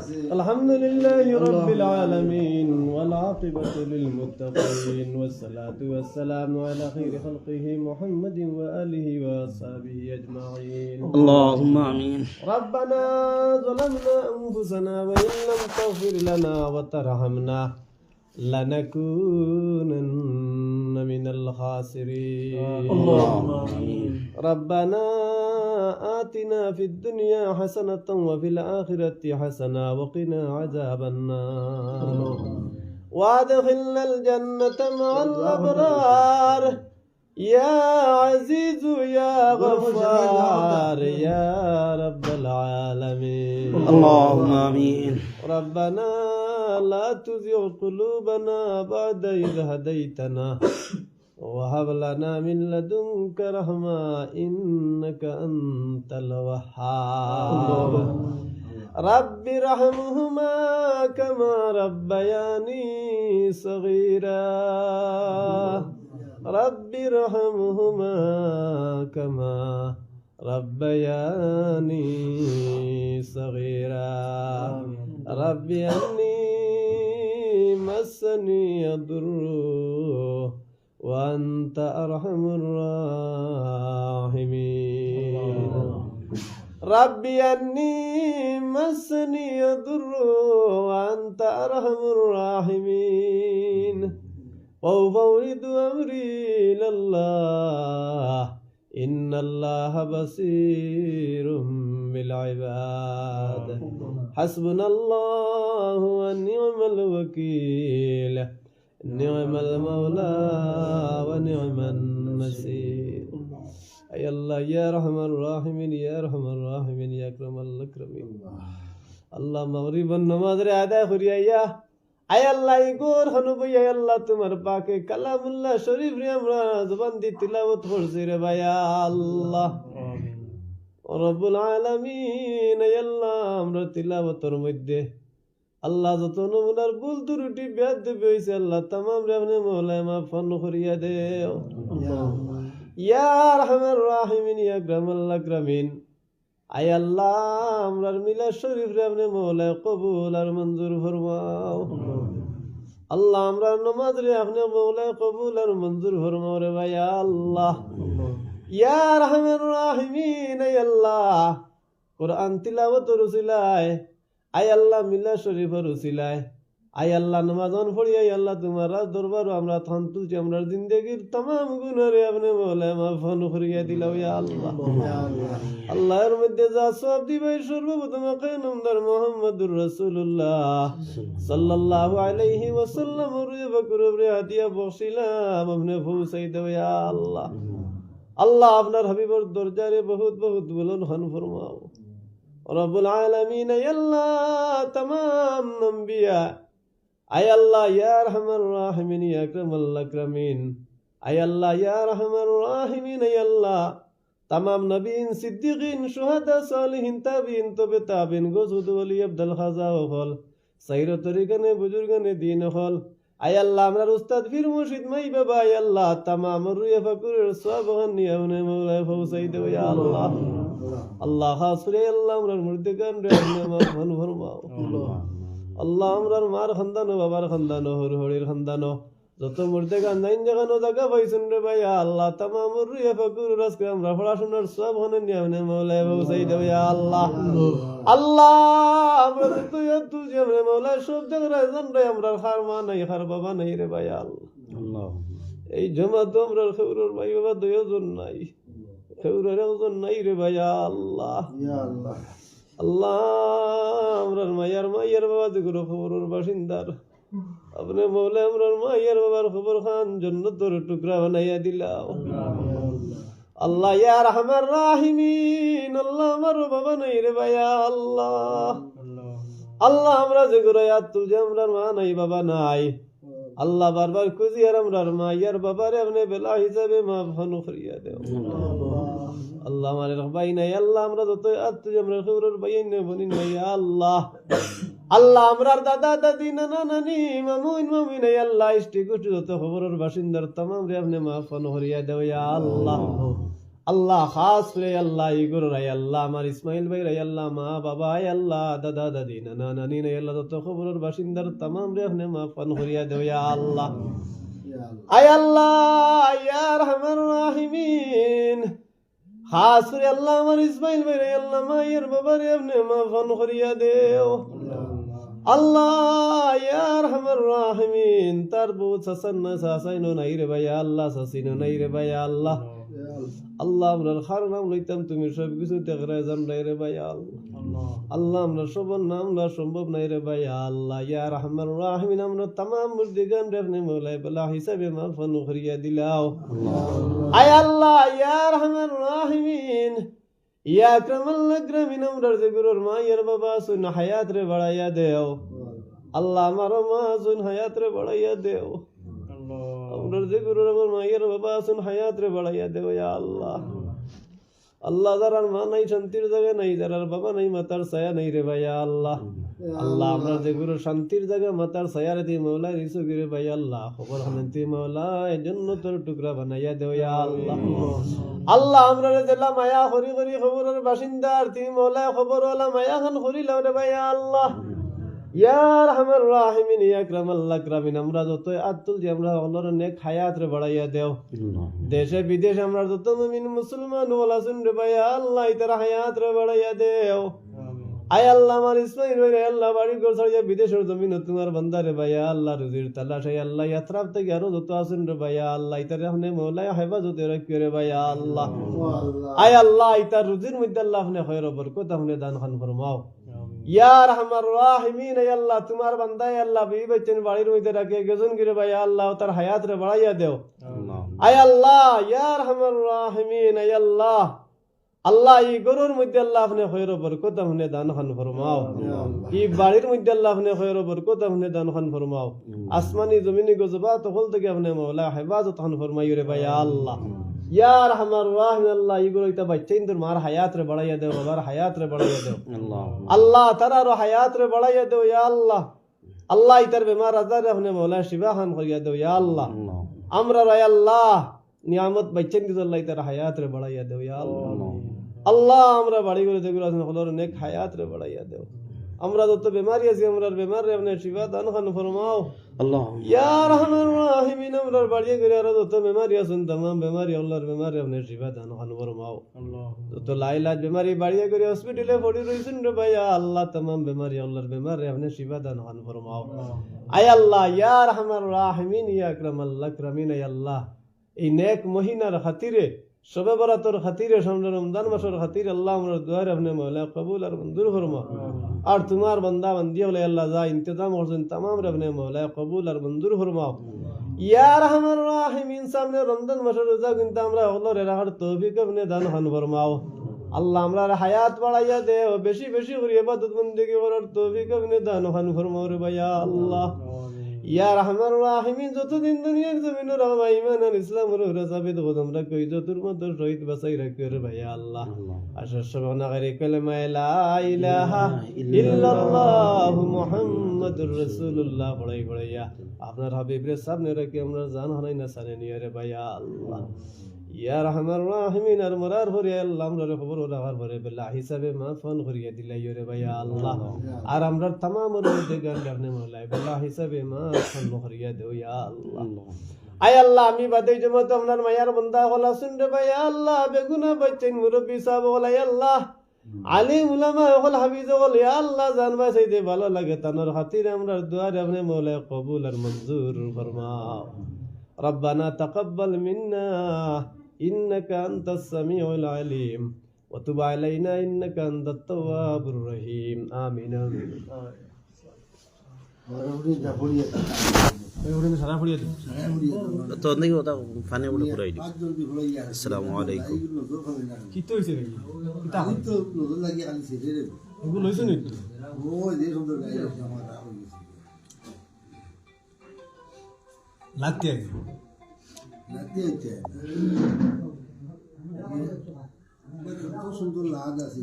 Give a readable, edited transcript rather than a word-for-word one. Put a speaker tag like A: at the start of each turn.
A: الحمد لله رب العالمين والعاقبة للمتقين والصلاة والسلام على خير خلقه محمد وآله وصحبه أجمعين.
B: اللهم آمين.
A: ربنا ظلمنا أنفسنا وإن لم تغفر لنا وترحمنا لنكونن من الخاسرين.
B: اللهم آمين.
A: ربنا آتنا في الدنيا حسنة وفي الآخرة حسنة وقنا عذاب النار وادخلنا الجنة مع الأبرار يا عزيز يا غفار يا رب العالمين.
B: اللهم آمين.
A: ربنا لا تزغ قلوبنا بعد إذ هديتنا وهب لنا من لدنك رحمة إنك أنت الوهاب. رب ارحمهما كما ربياني صغيرا رب ارحمهما كما ربياني صغيرا رب أني مسني الضر وأنت أرحم الراحمين. ربي أني مسني الضر وأنت أرحم الراحمين وأفوض أمري إلى الله إن الله بصير بالعباد. حسبنا الله ونعم الوكيل نعم المولى ونعم النصير. أي الله يا أرحم الراحمين يا أرحم الراحمين يا أكرم الأكرمين. الله مغرب النماز أدا خريا আয় আল্লাহ ইগোর হনুবই আয় আল্লাহ তোমার পাকে কালামুল্লাহ শরীফ রে আমরা জবান দিয়ে তিলাওয়াত করছি রে ভাই আল্লাহ রব্বুল আলামিন। আয় আল্লাহ আমরা তিলাওয়াতের মধ্যে আল্লাহ যত নমুনার ভুল ত্রুটি বেয়াদবি হইছে আল্লাহ तमाम রে আপনি মওলা মাফ করিয়া দেও ইয়া আরহামার রাহিমিন ইয়া আকরামাল আকরামিন। আয় আল্লাহ আমরার মিলাদ শরীফ রে আপনি মওলা কবুল আর মঞ্জুর ফরমাও আল্লাহ। আমরা নামাজ রে আপনি মওলা কবুল আর মঞ্জুর ফরমাও রে ভাই আল্লাহ ইয়া আরহামার রাহিমিন। আয় আল্লাহ কুরআন তিলাওয়াতের উসিলায় আয় আল্লাহ মিলাদ শরীফের উসিলায় আয় আল্লাহ নামাজন পড়ি আয় আল্লাহ তোমার দরবার আমরা থান তুলছি আমরা জিন্দেগির तमाम গুনাহরে আপনি মওলা মাফ করিয়া দিলাও ইয়া আল্লাহ। আল্লাহর মধ্যে যা সওয়াব দিবে সর্বপ্রথম কায়নামদার মুহাম্মদুর রাসূলুল্লাহ সাল্লাল্লাহু আলাইহি ওয়াসাল্লাম রুয়ে বকরবরে হাদিয়া বখশিলাম আপনি পৌঁছাই দাও ইয়া আল্লাহ। আল্লাহ আপনার হাবিবের দরজারে বহুত বহুত বুলন্দ খান ফরমাও রব্বুল আলামিন। আয় আল্লাহ तमाम আম্বিয়া আয় আল্লাহ ইয়া আরহামার রাহিমিন ইয়া আকরামাল আকরামিন। আয় আল্লাহ ইয়া আরহামার রাহিমিন। আয় আল্লাহ तमाम নবীন সিদ্দিকিন শুহাদা সালিহিন তাবিন তবে তাবিন গজুদ ওলি আব্দুল খাজা হল সাইর তরিকানে বুজুর্গানে দিন হল। আয় আল্লাহ আমরার উস্তাদ পীর মুর্শিদ মাই বাবা আয় আল্লাহ तमाम রুয়ে ফাকুরের সওয়াব নিয়ামনে মওলা পৌঁছাই দাও ইয়া আল্লাহ। আল্লাহ হাসরে আল্লাহ আমরার মুর্দেগান রে আপনি মাফ ফরমাও আল্লাহ। আমরার মার খানদানো বাবার খানদানো হর হরির খানদানো যত মুর্দেগান নাইন জাগানো জায়গা পাইছেন রে ভাই আল্লাহ तमाम রুয়ে ফাকুরের আজকে আমরা পড়াশোনার সওয়াব নিয়ামনে মওলা পৌঁছাই দাও ইয়া আল্লাহ। আল্লাহ আমরা তো তুই আমরা মওলা সব জায়গায় জানরে আমরা খার মা নাই খার বাবা নাই রে ভাই আল্লাহ। এই জমা তো আমরা খেউরের ভাই বাবা দুইজন নাই খেউরের একজন নাই রে ভাই আল্লাহ। আল্লাহ আমরার মায়ার বাবা যেগুলো খবরের বাসিন্দার আপনি মৌলা আমরার মায়ার বাবার খবর খান জান্নাতের টুকরা বানাইয়া দিলাও আল্লাহ ইয়া আরহামার রাহিমিন। আল্লাহ আমার বাবা নাই রে ভাই আল্লাহ। আল্লাহ আমরা যেগুলো ইয়াদ তুলছি আমরার মা নাই বাবা নাই আল্লাহ বারবার খুঁজি আর আমরার মায়ার বাবারে আপনি বেলা হিসাবে মাফ করিয়া দেও আল্লাহ। আমার ভাই নাই আল্লাহ আমরা যত তুই আমরা খবরের ভাই নাই বনি নাই আল্লাহ। আল্লাহ আমরার দাদা দাদি নানা নানি মামুন মামি নাই আল্লাহ ইষ্টি গোষ্ঠী যত খবরের বাসিন্দার तमाम রে আপনি মাফ করিয়া দেও ইয়া আল্লাহ। আল্লাহ খাস করে আল্লাহ ইগুর রাই আল্লাহ আমার ইসমাইল ভাই রাই আল্লাহ মা বাবা আয় আল্লাহ দাদা দাদি নানা নানি রাই আল্লাহ তত খবরের বাসিন্দার তামাম রে আপনি মাফান করিয়া দেও ইয়া আল্লাহ আয় আল্লাহ ইয়া রহমান রাহিমিন খাস করে আল্লাহ আমার ইসমাইল ভাই রাই আল্লাহ মায়ের বাবা রে আপনি মাফান করিয়া দেও আল্লাহ ইয়া রহমান রাহিমিন তার বউ সাসান্না সাসাইনো নাই রে ভাই আল্লাহ সাসিনো নাই রে ভাই আল্লাহ আল্লাহ আমরা খার নাম লইতাম তুমি সব কিছু দেখরে জান নাই রে ভাই আল্লাহ আল্লাহ আমরা সবার নাম লা সম্ভব নাই রে ভাই আল্লাহ ইয়া রহমান রাহিমিন আমরা तमाम মুর্দিগান রেফনে মওলাই বলা হিসাবে মাফান করিয়া দিলাও আয় আল্লাহ ইয়া রহমান রাহিমিন ইয়া আকরামাল আকরামিন আমরা যে গুরুর মায়ের বাবা সুন হায়াত রে বাড়াইয়া দেও আল্লাহ আমার মা সুন হায়াত রে বাড়াইয়া দেও আমরা যে গুরুর আমার মায়ের বাবা সুন হায়াত রে বাড়াইয়া দেও ইয়া আল্লাহ আল্লাহ যারার মা নাই শান্তির জায়গা নাই যারার বাবা নাই মাতার ছায়া নাই রে ভাই আল্লাহ আল্লাহ আমরা যে গুরু শান্তির জায়গা মাতার ছায়া রে মওলা রিসু গিরে ভাই আল্লাহ খবর হানতি মওলা জান্নাতের টুকরা বানাইয়া দেও ইয়া আল্লাহ আল্লাহ আমরা রে দিলা মায়া করি করি খবরের বাসিন্দার তুমি মওলা খবর ওলা মায়া খান করি লাও রে ভাই আল্লাহ ইয়া রহমান রাহিমিন ইয়া আকরামাল আকরামিন আমরা যত আতুল যে আমরা আল্লাহর নেক হায়াত রে বাড়াইয়া দেও দেশে বিদেশে আমরা যত মুমিন মুসলমান ওলা শুন রে ভাই আল্লাহ ইতার হায়াত রে বাড়াইয়া দেও আয় আল্লাহ আমার ইসমাইল ভাই আল্লাহ বাড়ি ঘর ছাড়িয়া বিদেশের জমিন তোমার বান্দা রে ভাই আল্লাহ রুজির তালাশ আয় আল্লাহ ইয়াত্রাফ থেকে আরো যত আছেন রে ভাই আল্লাহ ইতার আপনি মওলা হেফাজতে রাখিও রে ভাই আল্লাহ আয় আল্লাহ ইতার রুজির মধ্যে আল্লাহ আপনি খয়র বরকত আপনি দান খান ফরমাও ইয়া রহমান রাহিমিন আয় আল্লাহ তোমার বান্দা আয় আল্লাহ বিবি বাচ্চান বাড়ির মধ্যে রাখে গেজন গিরে ভাই আল্লাহ তার হায়াত রে বাড়াইয়া দেও আয় আল্লাহ ইয়া রহমান রাহিমিন আয় আল্লাহ আল্লাহ এই গরুর মধ্যে আল্লাহ আপনি খয়র বরকত আপনি দান খান ফরমাও এই বাড়ির মধ্যে আল্লাহ আপনি খয়র বরকত আপনি দান খান ফরমাও আসমানি জমিনি গজবা তখন থেকে আপনি মওলা হেফাজত খান ফরমাইও রে ভাই আল্লাহ ইয়া রহমান রাহিম আল্লাহ এগুলো এটা বাচ্চাইন তোর মার হায়াত রে বাড়াইয়া দেও বাবার হায়াত রে বাড়াইয়া দেও আল্লাহ তারার হায়াত রে বাড়াইয়া দেও ইয়া আল্লাহ আল্লাহ ইতার বেমার আজার আপনি মওলা শিবা খান করিয়া দেও ইয়া আল্লাহ আমরা রে আল্লাহ নিয়ামত বাচ্চাইন দিছ আল্লাহ ইতার হায়াত রে বাড়াইয়া দেও ইয়া আল্লাহ আল্লাহ আমরা বাড়ি করে যেগুলো আছেন হলোর নেক হায়াত রে বাড়াইয়া দেও আমরা যত বেমারি আছি আমরার বেমার রে আপনি শিফা দান খান ফরমাও আল্লাহ ইয়া রহমান রাহিমিন আমরার বাড়ি করে আর যত বেমারি আছেন तमाम বেমারি আল্লাহর বেমার রে আপনি শিফা দান খান ফরমাও আল্লাহ যত লাইলাজ বেমারি বাড়ি করে হসপিটালে পড়ি রইছেন রে ভাই আল্লাহ तमाम বেমারি আল্লাহর বেমার রে আপনি শিফা দান খান ফরমাও আয় আল্লাহ ইয়া রহমান রাহিমিন ইয়া আকরামাল আকরামিন আয় আল্লাহ এই নেক মহিনার খাতিরে শবে বরাতর খাতিরে সামনে রমজান মাসের খাতিরে আল্লাহ আমরা দুয়ার আপনি মওলা কবুল আর মঞ্জুর ফরমা আর তোমার বান্দা বান্দি হলে আল্লাহ যা ইন্তজাম করছেন तमाम রে আপনি মওলা কবুল আর মঞ্জুর ফরমাও ইয়া রহমান রাহিমিন সামনে রমজান মাসের রোজা কিন্তু আমরা হলরে রাখার তৌফিক আপনি দান খান ফরমাও আল্লাহ আমরা হায়াত বাড়াইয়া দেও বেশি বেশি করে ইবাদত বندگی করার তৌফিক আপনি দান খান ফরমাও রে ভাই আল্লাহ ইয়া রহমান রাহিমিন যতদিন দুনিয়ার জমিনে রাখবা ঈমান আর ইসলামের উপরে সাবিত কদম রাখো যতর মধ্যে শহীদ বাঁচাই রাখিও রে ভাই আল্লাহ আশা সবনা করে কালেমা লা ইলাহা ইল্লাল্লাহ মুহাম্মাদুর রাসূলুল্লাহ পড়াই পড়াইয়া আপনার হাবিব রে সামনে রাখি আমরা জান হারাই না সানে নিয়ে রে ভাই আল্লাহ ইয়া রহমান রাহিমিন আর মরার পরে আল্লাহ আমরা খবর রাখার পরে বেলা হিসাবে মাফান করিয়া দিলাই রে ভাই আল্লাহ আর আমরা तमाम রোজে গান গানে মওলা বেলা হিসাবে মাফান করিয়া দেও ইয়া আল্লাহ আয় আল্লাহ আমি বাদে জমাত আপনার মায়ার বান্দা হলা শুন রে ভাই আল্লাহ বেগুনা বাচ্চাইন মুরব্বি সাহেব হলা আল্লাহ আলিম উলামা হল হাফিজ হল ইয়া আল্লাহ জানবা চাইতে ভালো লাগে তানোর খাতিরে আমরা দুয়ারে আপনি মওলা কবুল আর মঞ্জুর ফরমাও ربنا تقبل منا إنك أنت السميع العليم وتب علينا إنك أنت التواب الرحيم آمين آمين
B: তো অনেক ওটা ফানে উড়ে পুরাই দি আসসালামু আলাইকুম
A: কি তো হইছে নাকি কিতা তো নজর লাগি খালি সেজে রে ওগুলো হইছে নি ও যে সুন্দর গাই আছে আমার রাগ হইছে লাগতে আছে কত সুন্দর লাগ আছে